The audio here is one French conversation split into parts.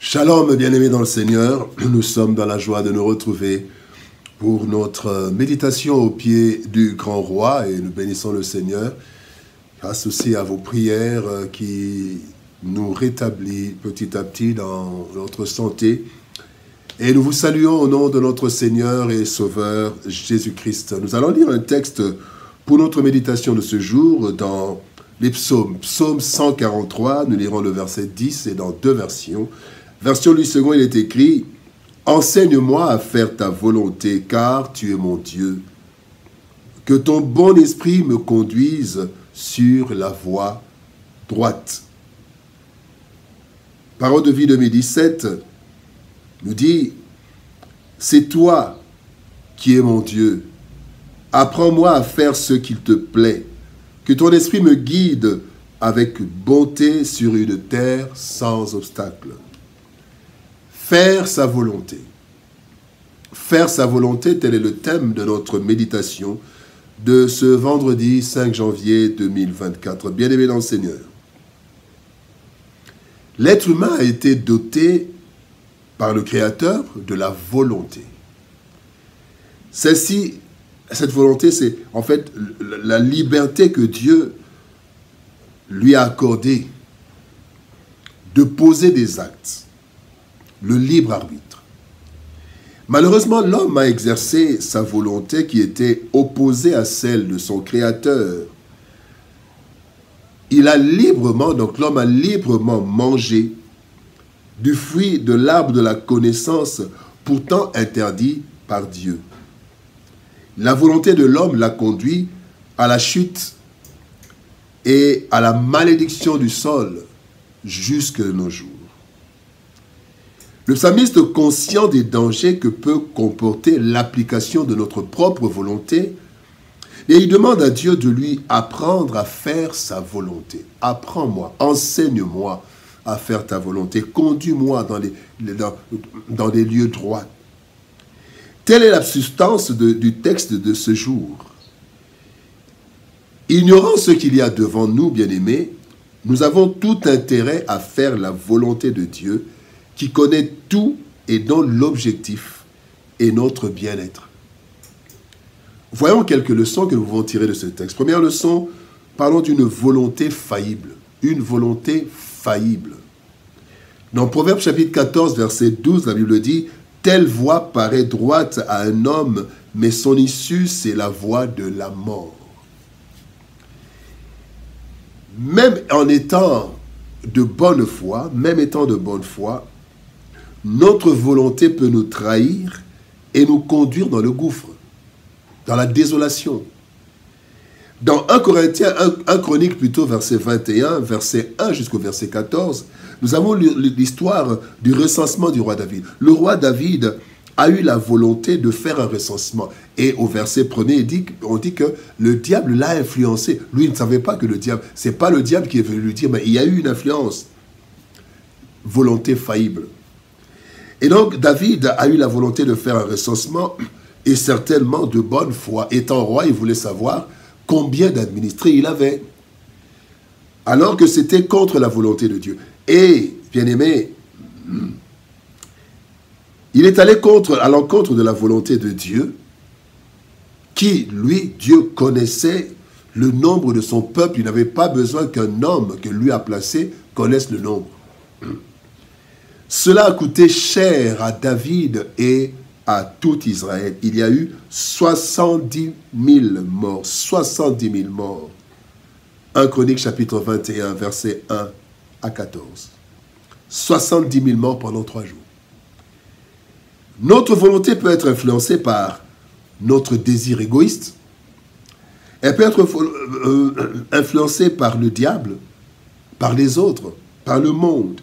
Shalom, bien-aimés dans le Seigneur, nous sommes dans la joie de nous retrouver pour notre méditation au pied du grand roi et nous bénissons le Seigneur grâce aussi à vos prières qui nous rétablissent petit à petit dans notre santé. Et nous vous saluons au nom de notre Seigneur et Sauveur Jésus-Christ. Nous allons lire un texte pour notre méditation de ce jour dans les psaumes. Psaume 143, nous lirons le verset 10 et dans deux versions. Version Louis II, il est écrit « Enseigne-moi à faire ta volonté, car tu es mon Dieu. Que ton bon esprit me conduise sur la voie droite. » Parole de vie 2017 nous dit « C'est toi qui es mon Dieu. Apprends-moi à faire ce qu'il te plaît. Que ton esprit me guide avec bonté sur une terre sans obstacle. » Faire sa volonté. Faire sa volonté, tel est le thème de notre méditation de ce vendredi 5 janvier 2024. Bien-aimés dans le Seigneur, l'être humain a été doté par le Créateur de la volonté. Cette volonté, c'est en fait la liberté que Dieu lui a accordée de poser des actes. Le libre arbitre. Malheureusement, l'homme a exercé sa volonté qui était opposée à celle de son Créateur. L'homme a librement mangé du fruit de l'arbre de la connaissance, pourtant interdit par Dieu. La volonté de l'homme l'a conduit à la chute et à la malédiction du sol jusque de nos jours. Le psalmiste, conscient des dangers que peut comporter l'application de notre propre volonté, et il demande à Dieu de lui apprendre à faire sa volonté. Apprends-moi, enseigne-moi à faire ta volonté, conduis-moi dans les lieux droits. Telle est la substance du texte de ce jour. Ignorant ce qu'il y a devant nous, bien-aimés, nous avons tout intérêt à faire la volonté de Dieu, qui connaît tout et dont l'objectif est notre bien-être. Voyons quelques leçons que nous pouvons tirer de ce texte. Première leçon, parlons d'une volonté faillible. Une volonté faillible. Dans Proverbe chapitre 14, verset 12, la Bible dit « Telle voie paraît droite à un homme, mais son issue, c'est la voie de la mort. » Même étant de bonne foi, notre volonté peut nous trahir et nous conduire dans le gouffre, dans la désolation. Dans 1 Chronique plutôt, verset 21, verset 1 jusqu'au verset 14, nous avons l'histoire du recensement du roi David. Le roi David a eu la volonté de faire un recensement. Et au verset 1er, on dit que le diable l'a influencé. Lui, il ne savait pas que le diable, ce n'est pas le diable qui est venu lui dire, mais il y a eu une influence. Volonté faillible. Et donc, David a eu la volonté de faire un recensement et certainement de bonne foi. Étant roi, il voulait savoir combien d'administrés il avait. Alors que c'était contre la volonté de Dieu. Et, bien aimé, il est allé à l'encontre de la volonté de Dieu, qui, lui, Dieu connaissait le nombre de son peuple. Il n'avait pas besoin qu'un homme que lui a placé connaisse le nombre. Cela a coûté cher à David et à tout Israël. Il y a eu 70 000 morts. 70 000 morts. 1 Chronique chapitre 21, versets 1 à 14. 70 000 morts pendant 3 jours. Notre volonté peut être influencée par notre désir égoïste. Elle peut être influencée par le diable, par les autres, par le monde.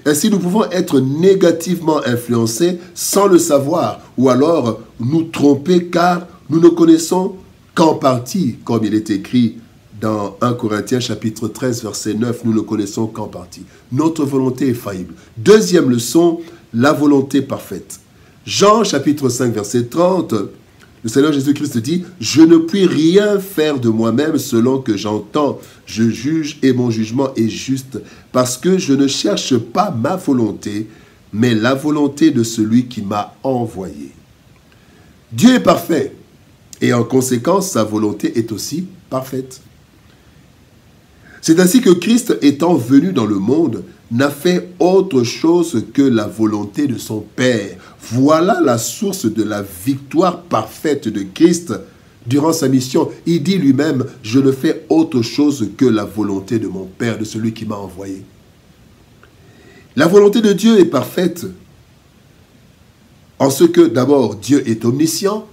Ainsi, nous pouvons être négativement influencés sans le savoir, ou alors nous tromper car nous ne connaissons qu'en partie, comme il est écrit dans 1 Corinthiens chapitre 13, verset 9, nous ne connaissons qu'en partie. Notre volonté est faillible. Deuxième leçon, la volonté parfaite. Jean chapitre 5, verset 30, le Seigneur Jésus-Christ dit « Je ne puis rien faire de moi-même selon que j'entends. Je juge et mon jugement est juste, parce que je ne cherche pas ma volonté, mais la volonté de celui qui m'a envoyé. Dieu est parfait, et en conséquence, sa volonté est aussi parfaite. C'est ainsi que Christ, étant venu dans le monde, n'a fait autre chose que la volonté de son Père. Voilà la source de la victoire parfaite de Christ durant sa mission. Il dit lui-même, je ne fais autre chose que la volonté de mon Père, de celui qui m'a envoyé. La volonté de Dieu est parfaite en ce que, d'abord, Dieu est omniscient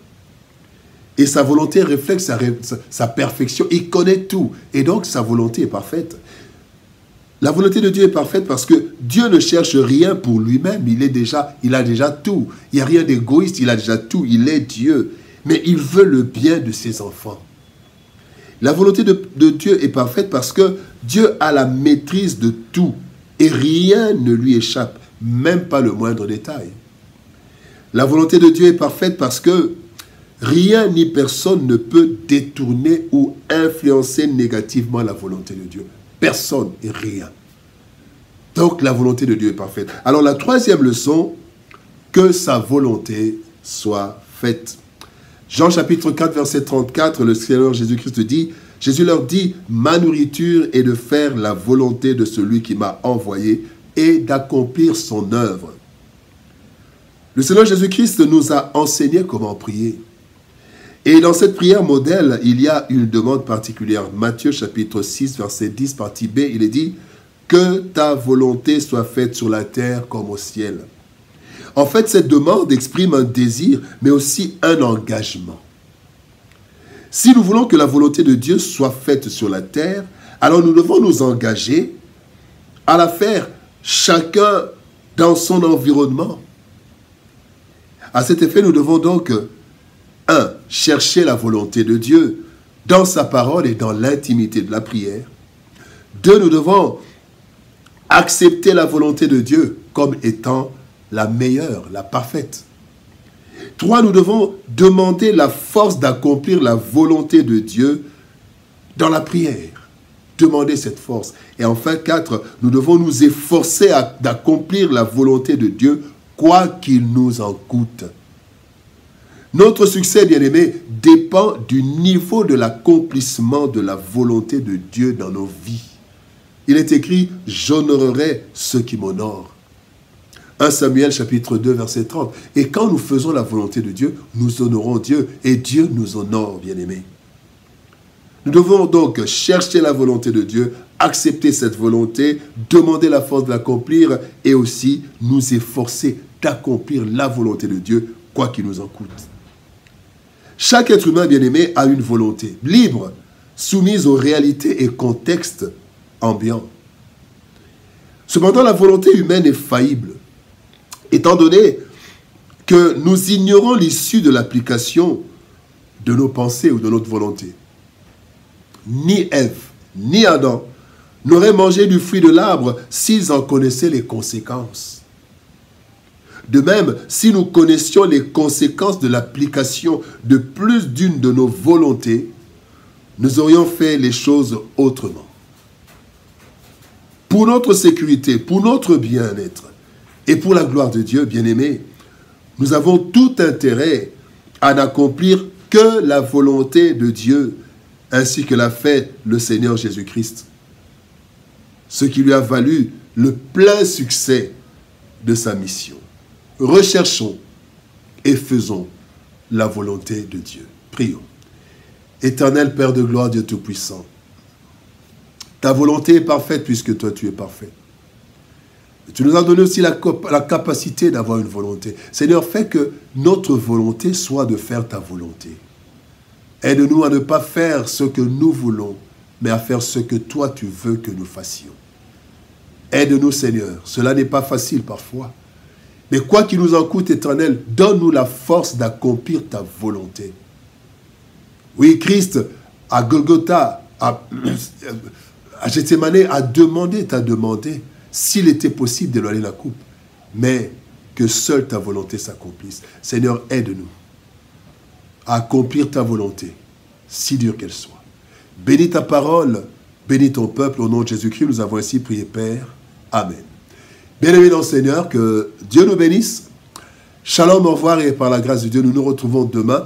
et sa volonté reflète sa perfection. Il connaît tout et donc sa volonté est parfaite. La volonté de Dieu est parfaite parce que Dieu ne cherche rien pour lui-même. Il a déjà tout. Il n'y a rien d'égoïste, il a déjà tout. Il est Dieu. Mais il veut le bien de ses enfants. La volonté de Dieu est parfaite parce que Dieu a la maîtrise de tout. Et rien ne lui échappe, même pas le moindre détail. La volonté de Dieu est parfaite parce que rien ni personne ne peut détourner ou influencer négativement la volonté de Dieu. Personne et rien. Donc la volonté de Dieu est parfaite. Alors la troisième leçon, que sa volonté soit faite. Jean chapitre 4, verset 34, le Seigneur Jésus-Christ dit, Jésus leur dit, ma nourriture est de faire la volonté de celui qui m'a envoyé et d'accomplir son œuvre. Le Seigneur Jésus-Christ nous a enseigné comment prier. Et dans cette prière modèle, il y a une demande particulière. Matthieu chapitre 6, verset 10, partie B, il est dit, que ta volonté soit faite sur la terre comme au ciel. En fait, cette demande exprime un désir, mais aussi un engagement. Si nous voulons que la volonté de Dieu soit faite sur la terre, alors nous devons nous engager à la faire chacun dans son environnement. À cet effet, nous devons donc, 1. Chercher la volonté de Dieu dans sa parole et dans l'intimité de la prière. 2. Nous devons accepter la volonté de Dieu comme étant la meilleure, la parfaite. 3. Nous devons demander la force d'accomplir la volonté de Dieu dans la prière. Demander cette force. Et enfin, 4. Nous devons nous efforcer d'accomplir la volonté de Dieu, quoi qu'il nous en coûte. Notre succès, bien-aimé, dépend du niveau de l'accomplissement de la volonté de Dieu dans nos vies. Il est écrit, j'honorerai ceux qui m'honorent. 1 Samuel chapitre 2 verset 30. Et quand nous faisons la volonté de Dieu, nous honorons Dieu et Dieu nous honore, bien-aimés. Nous devons donc chercher la volonté de Dieu, accepter cette volonté, demander la force de l'accomplir et aussi nous efforcer d'accomplir la volonté de Dieu, quoi qu'il nous en coûte. Chaque être humain, bien-aimé, a une volonté libre, soumise aux réalités et contextes ambiants. Cependant, la volonté humaine est faillible, étant donné que nous ignorons l'issue de l'application de nos pensées ou de notre volonté. Ni Ève, ni Adam n'auraient mangé du fruit de l'arbre s'ils en connaissaient les conséquences. De même, si nous connaissions les conséquences de l'application de plus d'une de nos volontés, nous aurions fait les choses autrement. Pour notre sécurité, pour notre bien-être et pour la gloire de Dieu, bien-aimés, nous avons tout intérêt à n'accomplir que la volonté de Dieu, ainsi que l'a fait le Seigneur Jésus-Christ. Ce qui lui a valu le plein succès de sa mission. Recherchons et faisons la volonté de Dieu. Prions. Éternel Père de gloire, Dieu Tout-Puissant, ta volonté est parfaite puisque toi tu es parfait. Tu nous as donné aussi la capacité d'avoir une volonté. Seigneur, fais que notre volonté soit de faire ta volonté. Aide-nous à ne pas faire ce que nous voulons, mais à faire ce que toi tu veux que nous fassions. Aide-nous, Seigneur. Cela n'est pas facile parfois. Mais quoi qu'il nous en coûte, Éternel, donne-nous la force d'accomplir ta volonté. Oui, Christ, à Golgotha, à Gethsémane, t'a demandé s'il était possible d'éloigner la coupe, mais que seule ta volonté s'accomplisse. Seigneur, aide-nous à accomplir ta volonté, si dure qu'elle soit. Bénis ta parole, bénis ton peuple, au nom de Jésus-Christ, nous avons ainsi prié, Père. Amen. Bien-aimés dans le Seigneur, que Dieu nous bénisse. Shalom, au revoir et par la grâce de Dieu, nous nous retrouvons demain.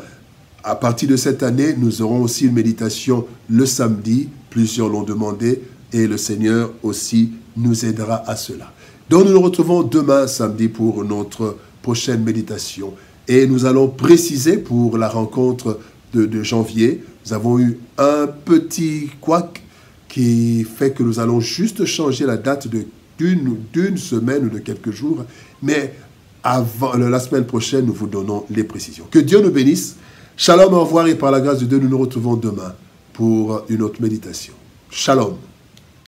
À partir de cette année, nous aurons aussi une méditation le samedi. Plusieurs l'ont demandé et le Seigneur aussi nous aidera à cela. Donc nous nous retrouvons demain samedi pour notre prochaine méditation. Et nous allons préciser pour la rencontre de janvier. Nous avons eu un petit couac qui fait que nous allons juste changer la date d'une semaine ou de quelques jours. Mais avant la semaine prochaine, nous vous donnons les précisions. Que Dieu nous bénisse. Shalom, au revoir et par la grâce de Dieu, nous nous retrouvons demain pour une autre méditation. Shalom.